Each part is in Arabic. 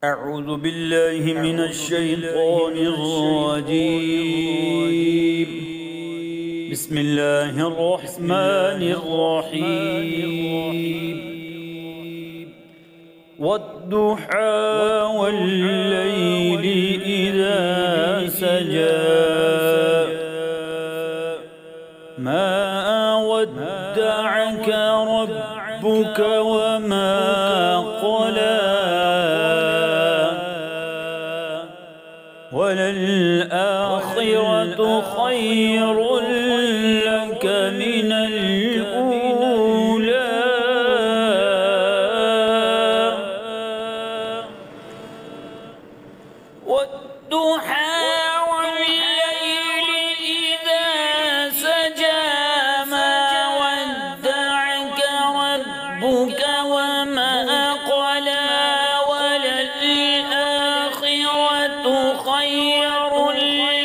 أعوذ بالله من الشيطان الرجيم. بسم الله الرحمن الرحيم. والضحى والليل إذا سجى ما ودعك ربك وما قلى وللآخرة خير لك من الأولى والضحى والليل إذا سجى ما ودعك ربك وما قلى وللآخرة خير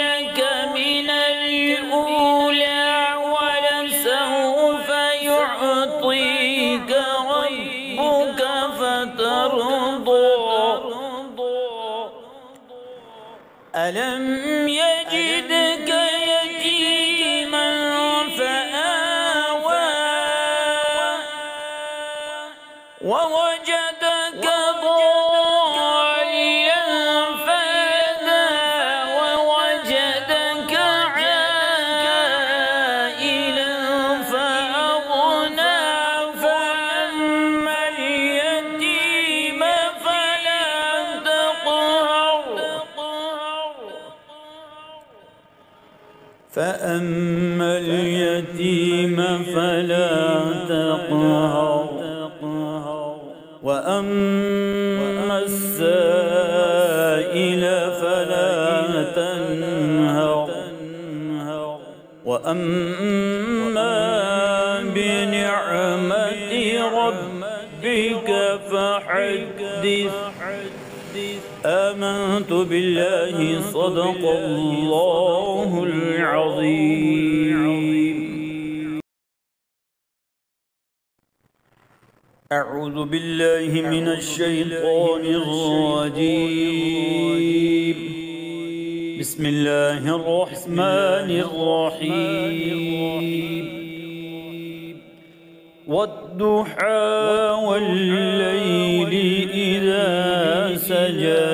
لك من الأولى ولسوف يعطيك ربك فترضى ألم يجدك يتيما فآوى ووجدك ضالا فهدى ووجدك عائلا فأغنى فأما اليتيم فلا تقهر فأما اليتيم فلا تقهر وأما السائل فلا تنهر وأما بنعمة ربك فحدث آمنت بالله صدق الله العظيم. أعوذ بالله من الشيطان الرجيم. بسم الله الرحمن الرحيم. والضحى والليل إذا سجى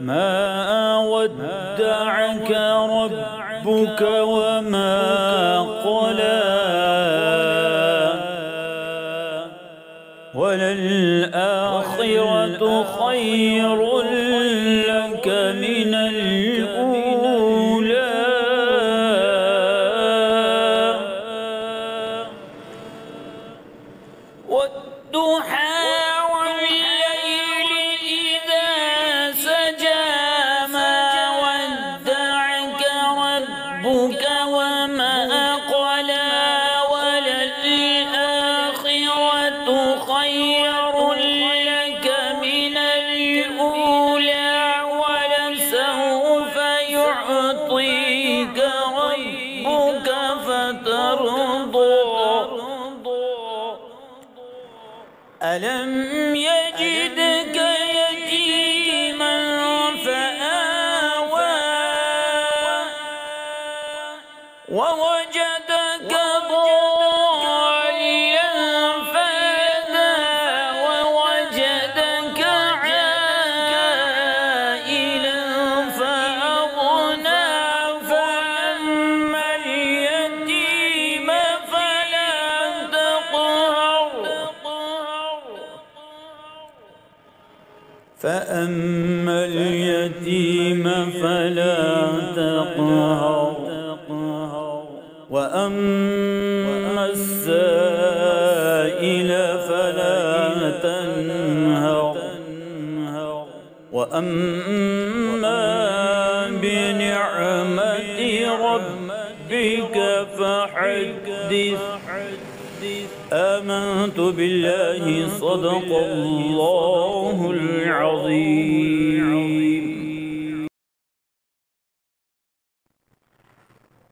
ما ودعك ربك وما قلى وللآخرة خير لك من الأولى والضحى والليل إذا سجى ما ودعك ربك وما قلى وللآخرة خير لك من الأولى ولسوف يعطيك ربك فترضى ألم يجدك يتيما فآوى ووجدك ضالا فهدى ووجدك عائلا فأغنى فأما اليتيم فلا تقهر فأما اليتيم فلا تقهر وأما السائل فلا تنهر وأما بنعمة ربك فحدث آمنت بالله صدق الله العظيم.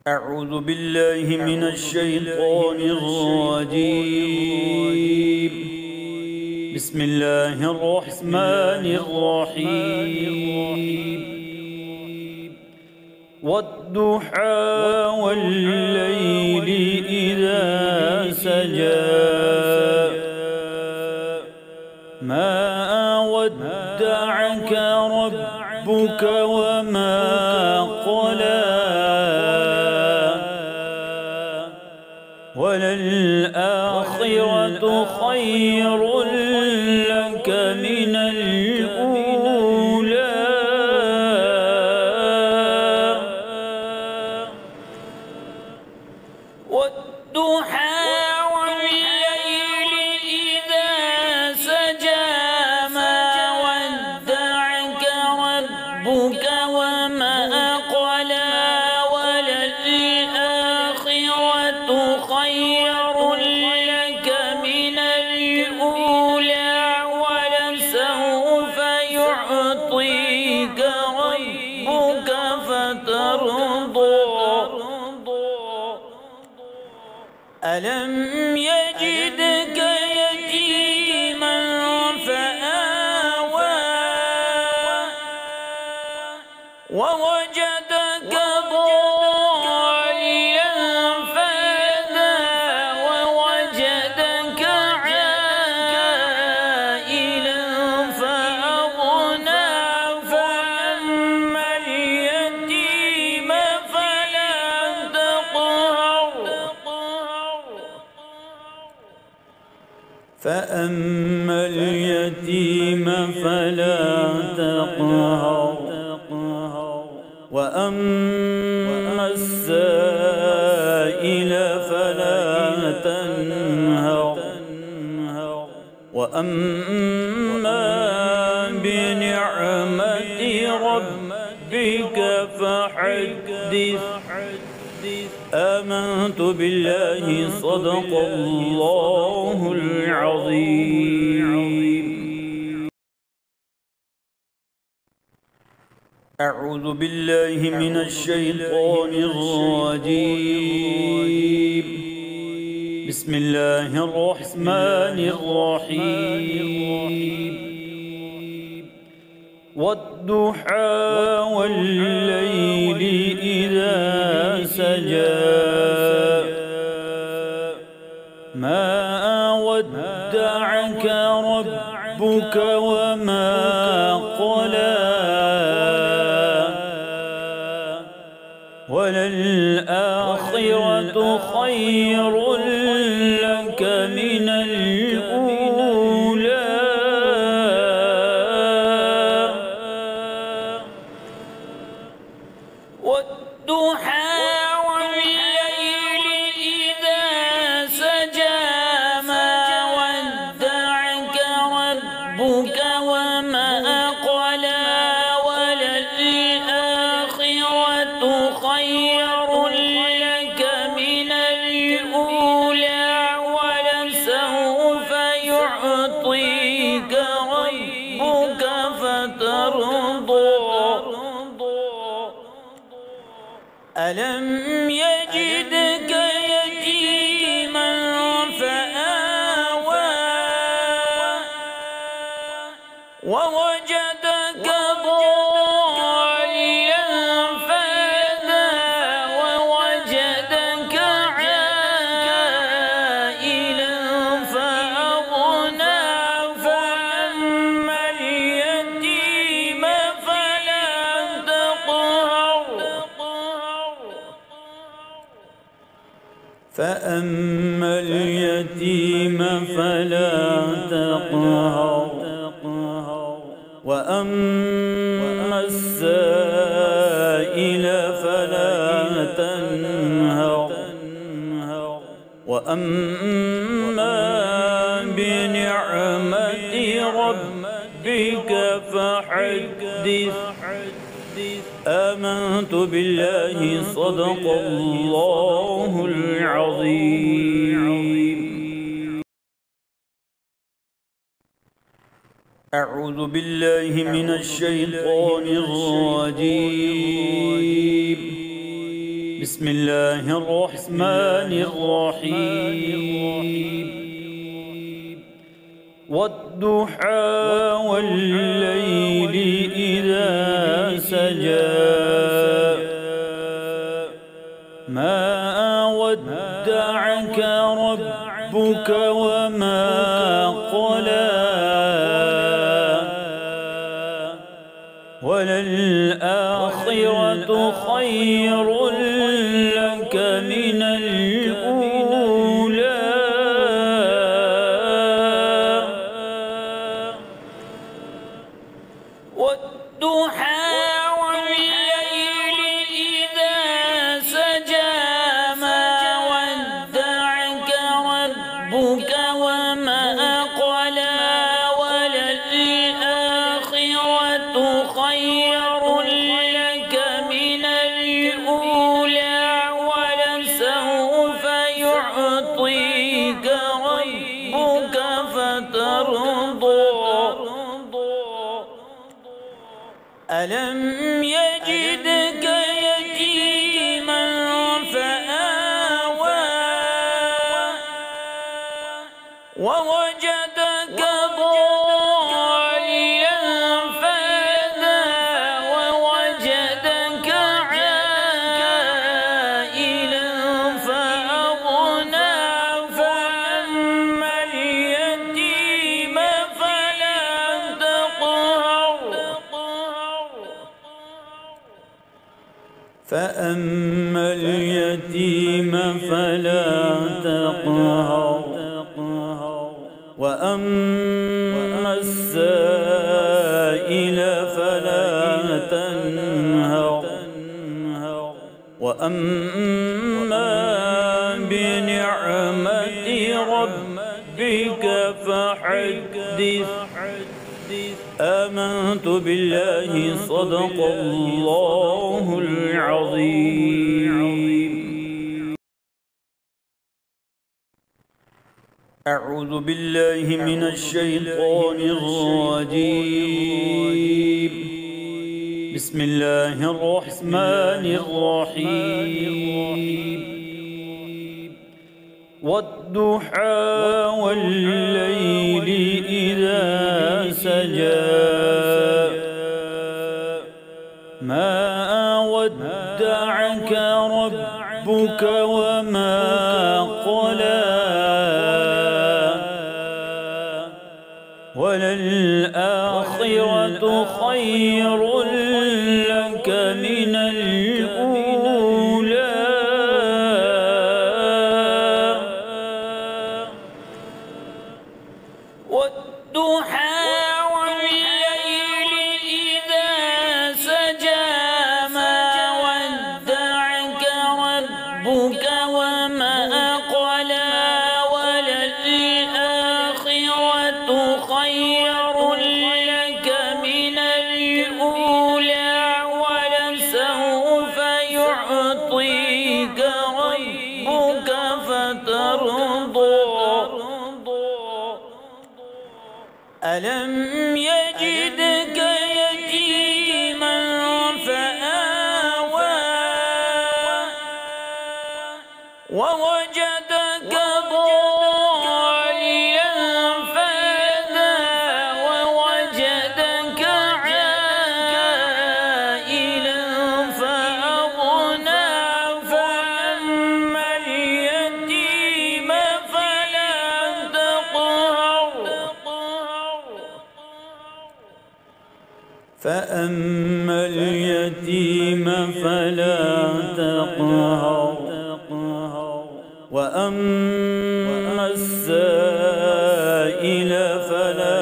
أعوذ بالله من الشيطان الرجيم. بسم الله الرحمن الرحيم والضحى والليل إذا سجى ما ودعك ربك وما قلى وللآخرة خير لك من الأولى والضحى والليل إذا سجى ما ودعك ربك وما قلى وللآخرة خير لك من الأولى ولسوف يعطيك ربك فترضى ألم يجدك يتيما فآوى ووجدك ضالا فهدى ووجدك عائلا فأغنى فأما اليتيم فلا تقهر فأما اليتيم فلا تقهر وأما السائل فلا تنهر وأما بنعمة ربك فحدث آمنت بالله صدق الله العظيم. أعوذ بالله من الشيطان الرجيم. بسم الله الرحمن الرحيم والضحى والليل إذا سجى ما ودعك ربك وما قلى وللآخرة خير لك من الأولى والضحى والليل إذا سجى ما ودعك ربك وما قلى وللآخرة خير لك من الأولى ولسوف يعطيك ربك فترضى ألم يجدك يتيما فآوى ووجدك ضالا فهدى ووجدك عائلا فأغنى فأما اليتيم فلا تقهر فأما اليتيم فلا تقهر وأما السائل فلا تنهر وأما بنعمة ربك فحدث آمنت بالله صدق الله العظيم. أعوذ بالله من الشيطان الرجيم. بسم الله الرحمن الرحيم والضحى والليل إذا سجى ما ودعك ربك وما قلى وللآخرة خير لك من الأولى والضحى والليل إذا سجى ما ودعك ربك وما قلى وللآخرة خير لك من الأولى ولسوف يعطيك ربك فترضى ألم يجدك يتيما فآوى ووجدك ضالا فهدى ووجدك عائلا فأغنى فأما اليتيم فلا تقهر فأما اليتيم فلا تقهر وأما السائل فلا تنهر وأما بنعمة ربك فحدث آمنت بالله صدق الله العظيم. أعوذ بالله من الشيطان الرجيم. بسم الله الرحمن الرحيم. والضحى والليل إذا سجى ما ودعك ربك وما قلى وللآخرة خير لك من الأولى والضحى والليل إذا سجى ما ودعك ربك وما قلى وللآخرة خير لك من الأولى ولسوف يعطيك ربك فترضى ألم يجدك يتيما فآوى ووجدك ضالا فهدى ووجدك عائلا فأغنى فأما اليتيم فلا تقهر فأما اليتيم فلا تقهر وأما السائل فلا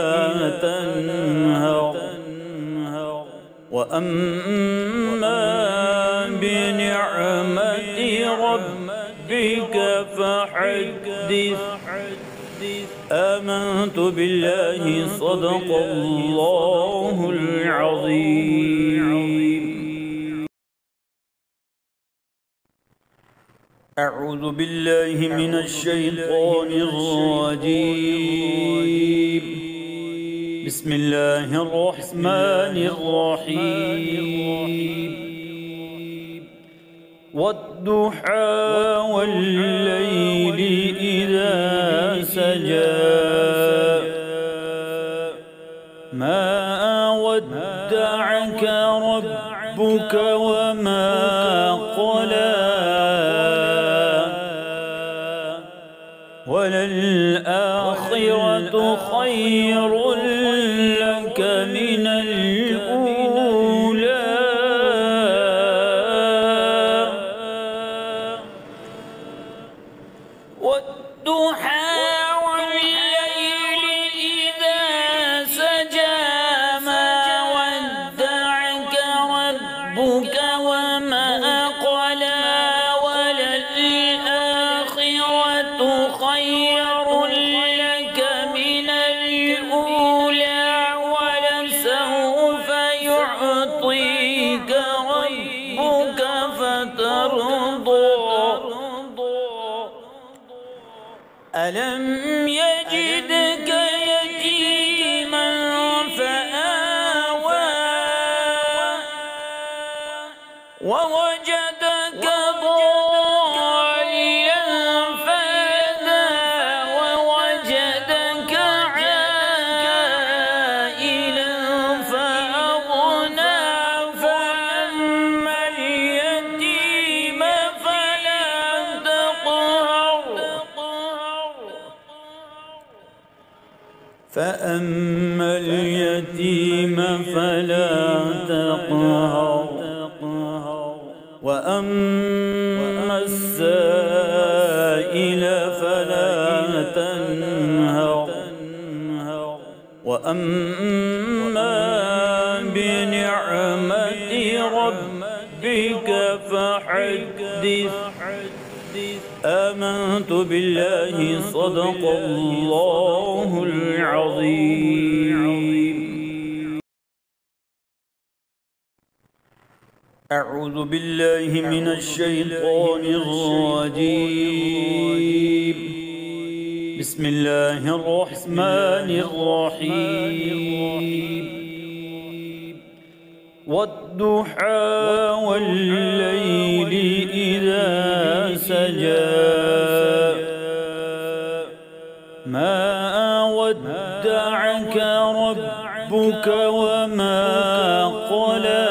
تنهر وأما بنعمة ربك فحدث آمنت بالله صدق الله العظيم. أعوذ بالله من الشيطان الرجيم. بسم الله الرحمن الرحيم. والضحى والليل إذا سجى ودعك ربك وما قلى وللآخرة خير لك من الأولى والضحى والليل إذا سجى ما ودعك ربك وما قلى وللآخرة خير لك من الأولى ولسوف يعطيك ربك فترضى ألم يجدك يتيما فآوى ووجدك ضالا فهدى ووجدك عائلا فأغنى فأما اليتيم فلا تقهر فأما اليتيم فلا تقهر وأما السائل فلا تنهر وأما بنعمة ربك فحدث آمنت بالله صدق الله العظيم. أعوذ بالله من الشيطان الرجيم. بسم الله الرحمن الرحيم. والضحى والليل إذا سجى ما ودعك ربك وما قلى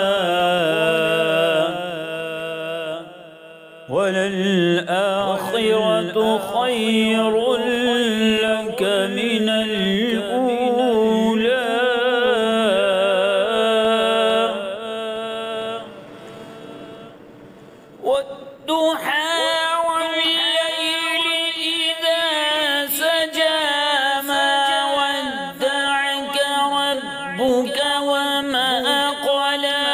وللآخرة خير لك من الأولى والضحى والليل إذا سجى ما ودعك ربك وما قلى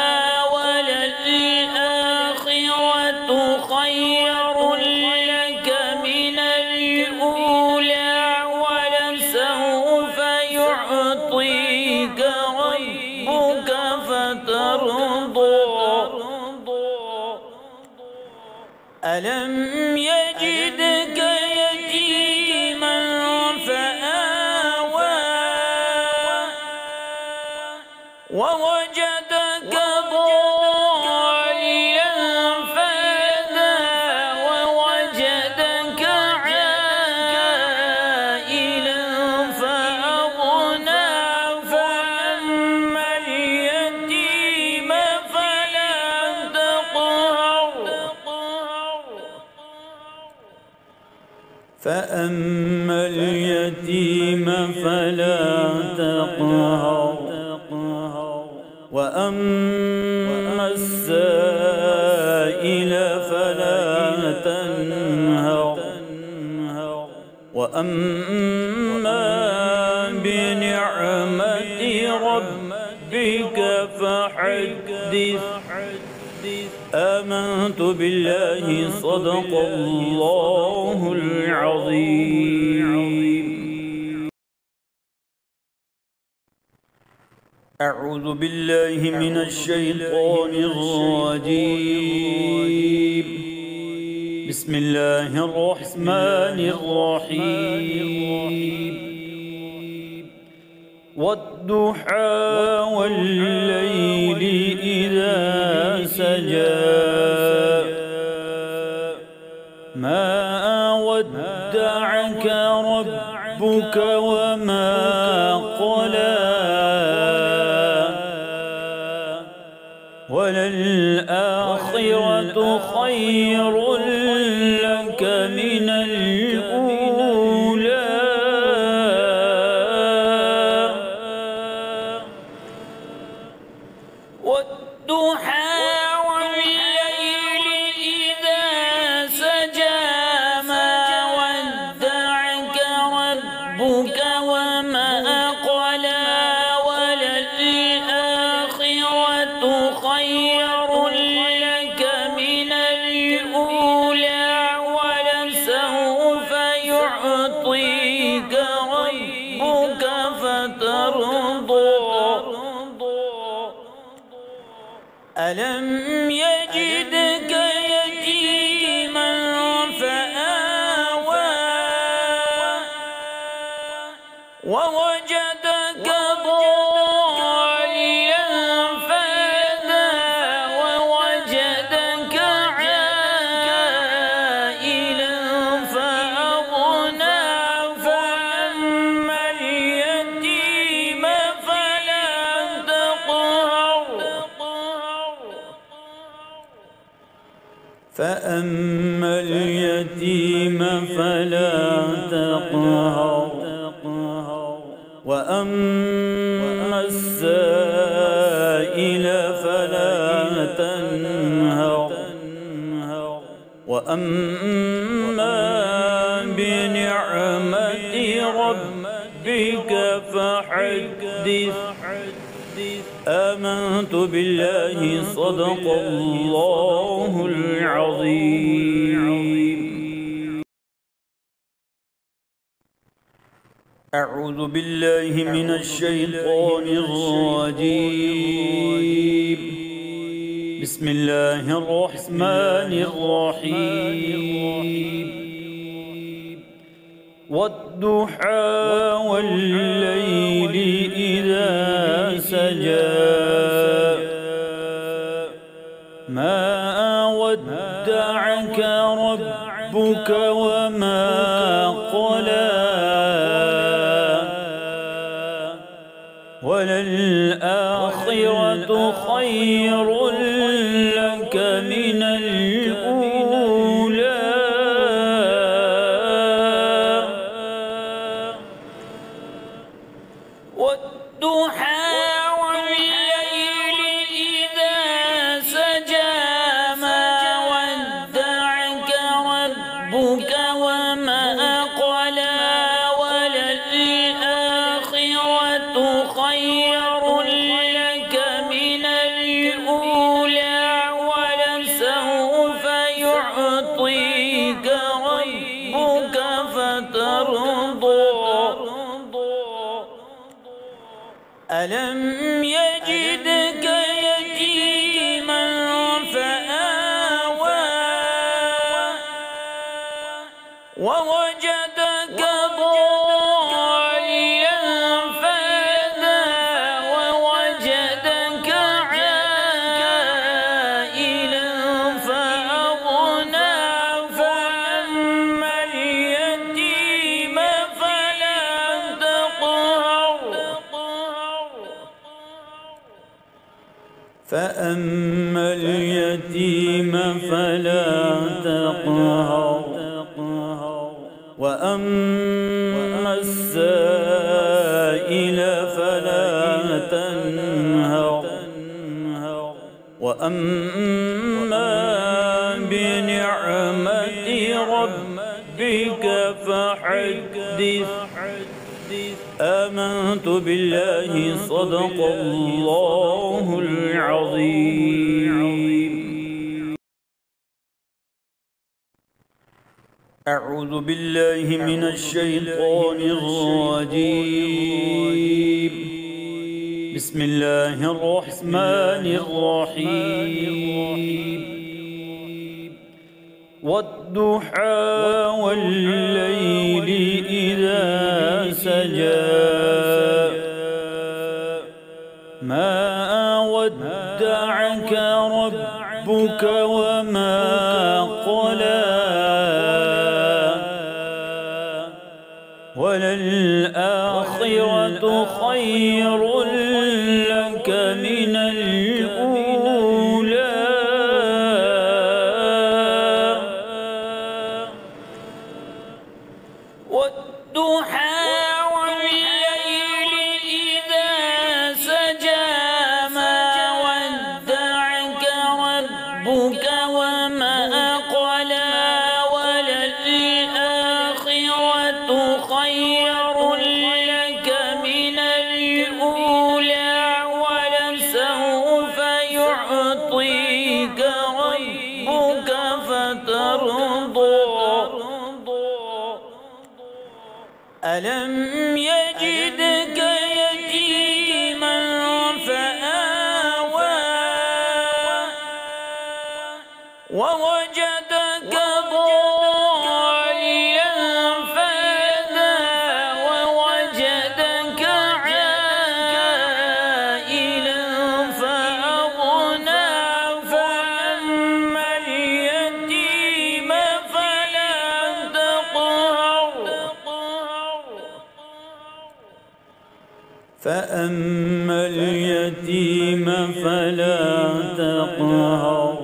وللآخرة خير لك من الأولى ولسوف يعطيك ربك فترضى ألم يجدك يتيما فآوى ووجدك ضالا فهدى ووجدك عائلا فأغنى فأما اليتيم فلا تقهر فأما اليتيم فلا تقهر وأما السائل فلا تنهر وأما بنعمة ربك فحدث آمنت بالله صدق الله العظيم. أعوذ بالله من الشيطان الرجيم. بسم الله الرحمن الرحيم. والضحى والليل إذا سجى ما ودعك ربك وما قلى خير لك من الأولى والضحى والليل إذا سجى ما ودعك ربك وما قلى وللآخرة خير لك من الأولى ولسوف يعطيك ربك فترضى ألم يجدك يتيما فآوى ووجدك ضالا فهدى ووجدك عائلا فأغنى فأما اليتيم فلا تقهر فأما اليتيم فلا تقهر وأما السائل فلا تنهر وأما بنعمة ربك فحدث آمنت بالله صدق الله العظيم. أعوذ بالله من الشيطان الرجيم. بسم الله الرحمن الرحيم. والضحى والليل إذا سجى ما ودعك ربك وما قلى وللآخرة خير لك من الأولى والضحى والليل إذا سجى ما ودعك ربك وما قلى وللآخرة خير لك من الأولى ولسوف يعطيك ربك فترضى ألم يجدك يتيما فآوى ووجدك ضالا فهدى ووجدك عائلا فأغنى فأما اليتيم فلا تقهر فأما اليتيم فلا تقهر وأما السائل فلا تنهر وأما بنعمة ربك فحدث آمنت بالله صدق الله العظيم. أعوذ بالله من الشيطان الرجيم. بسم الله الرحمن الرحيم. والضحى والليل إذا سجى ما ودعك ربك وما قلى وللآخرة خير لك من الأولى فأما اليتيم فلا تقهر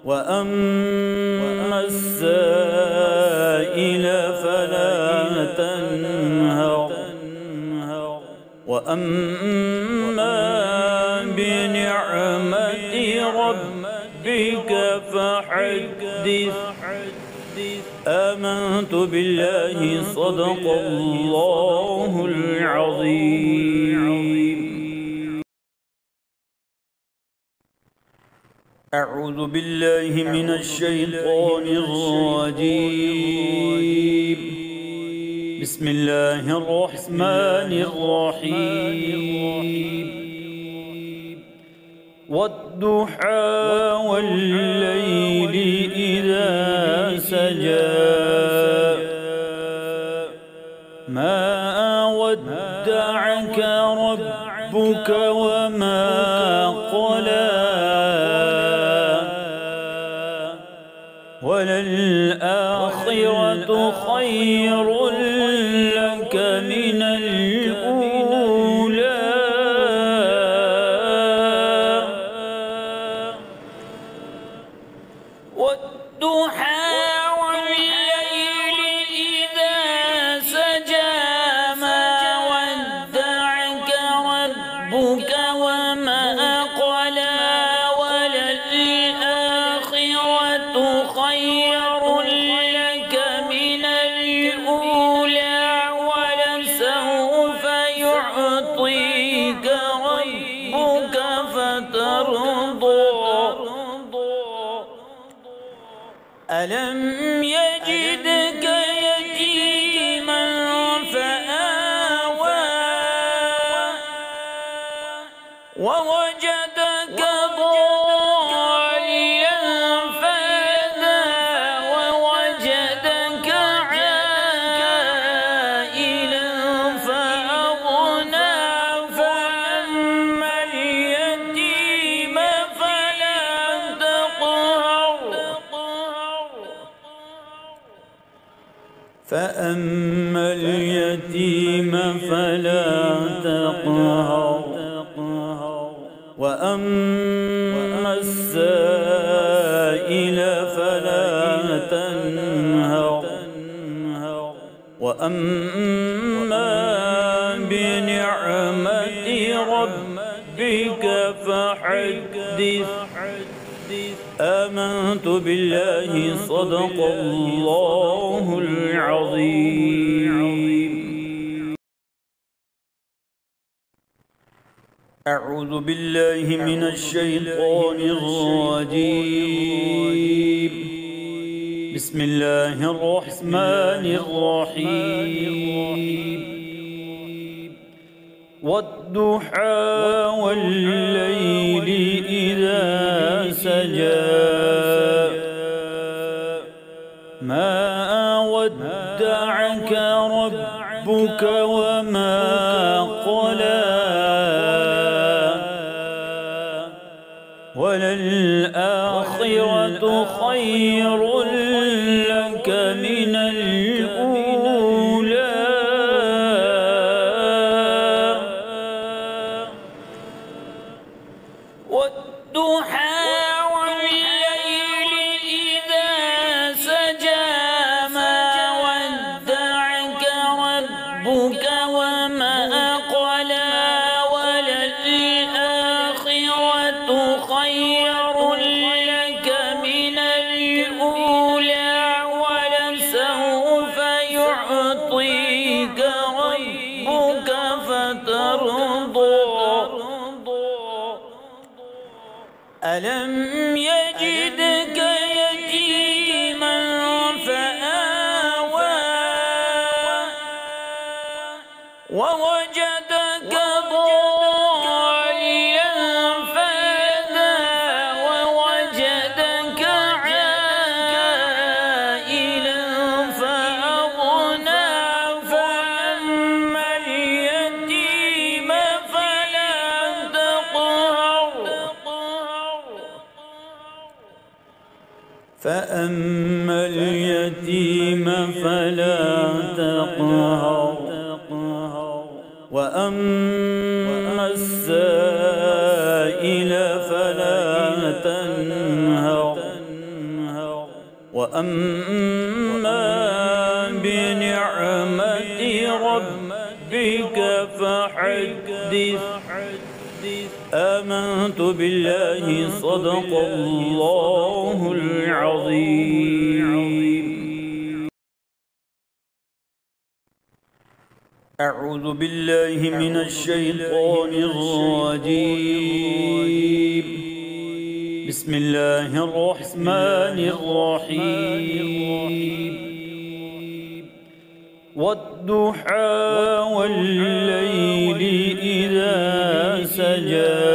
وأما السائل فلا تنهر وأما بنعمة ربك فحدث. آمنت بالله صدق الله العظيم. أعوذ بالله من الشيطان الرجيم. بسم الله الرحمن الرحيم. والضحى والليل إذا سجى ما ودعك ربك وما قلى وللآخرة خير لك من الأولى. والضحى والليل إذا سجى ما ودعك ربك وما قلى وللآخرة خير لك من الأولى ولسوف يعطيك ربك فترضى. ألم يجدك يتيما فآوى ووجدك ضالا فهدى ووجدك عائلا فأغنى فأما اليتيم فلا تقهر فأما اليتيم فلا تقهر وأما السائل فلا تنهر وأما بنعمة ربك فحدث. آمنت بالله صدق الله العظيم. أعوذ بالله من الشيطان الرجيم. بسم الله الرحمن الرحيم. والضحى والليل إذا سجى ما ودعك ربك وما قلى وللآخرة خير لك من الأولى. والضحى والليل إذا سجى ما ودعك ربك وما قلى وللآخرة خير لك من الأولى ولسوف يعطيك ربك فترضى. ألم يجدك يتيما فآوى ووجدك ضالا فهدى ووجدك عائلا فأغنى فأما اليتيم فلا تقهر فأما اليتيم فلا تقهر وأما السائل فلا تنهر وأما بنعمة ربك فحدث آمنت بالله صدق الله العظيم. أعوذ بالله من الشيطان الرجيم. بسم الله الرحمن الرحيم. والضحى والليل إذا سجى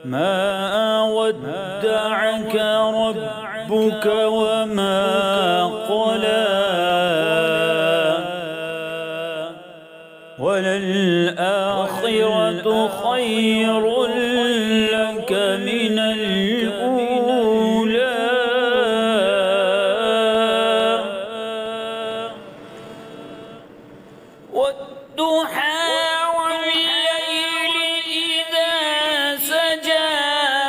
ما ودعك ربك وما قلى وللآخرة خير لك من الأولى والضحى والليل إذا سجى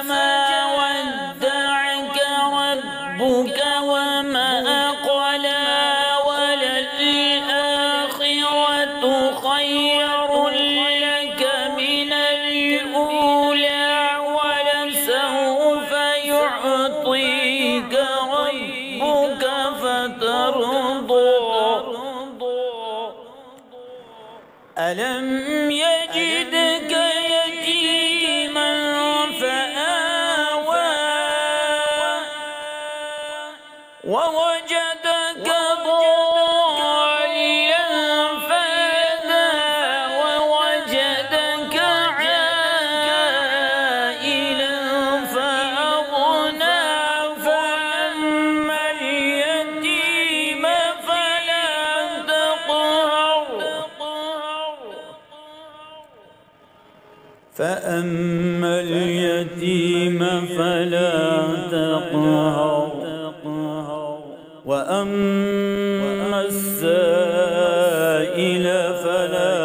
ما ودعك ربك وما قلى وللآخرة خير لك من الأولى ولسوف يعطيك ربك فترضى ألم يجدك يتيما فآوى ووجدك ضالا فهدى ووجدك عائلا فأغنى فأما اليتيم فلا تقهر فأما اليتيم فلا تقهر وأما السائل فلا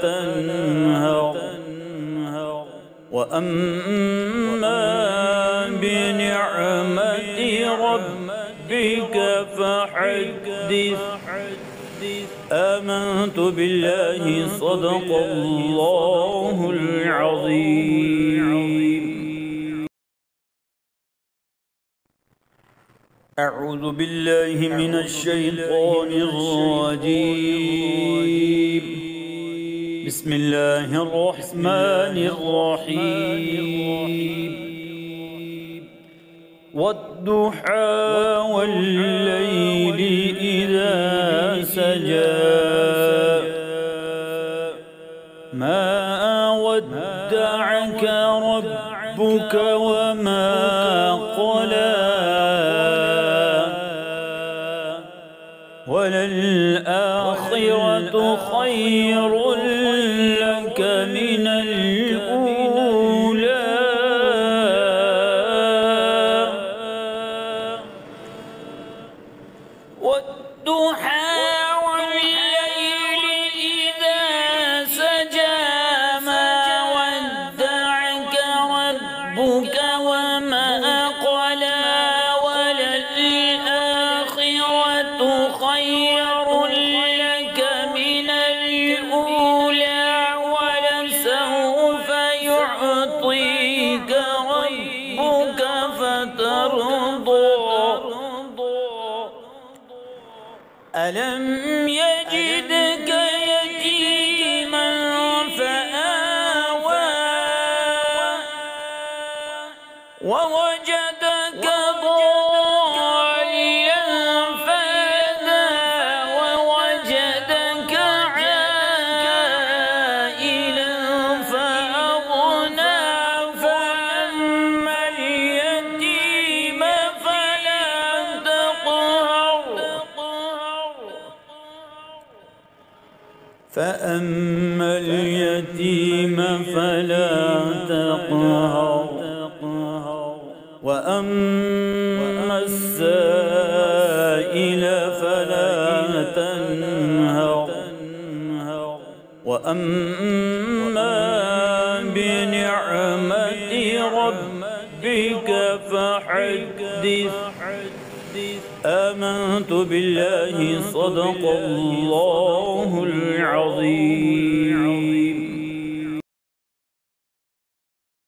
تنهر وأما بنعمة ربك فحدث آمنت بالله صدق الله العظيم. أعوذ بالله من الشيطان الرجيم. بسم الله الرحمن الرحيم. والضحى والليل إذا سجى ما ودعك ربك وما قلى وللآخرة خير لك من الأولى والضحى والليل إذا سجى ما ودعك ربك وما قلى وللآخرة خير لك من الأولى ولسوف يعطيك ربك فترضى ألم يجدك يتيما فآوى ووجدك ضالا فهدى ووجدك عائلا فأغنى فأما اليتيم فلا تقهر فأما اليتيم فلا تقهر وأما السائل فلا تنهر وأما بنعمة ربك فحدث. آمنت بالله صدق الله العظيم.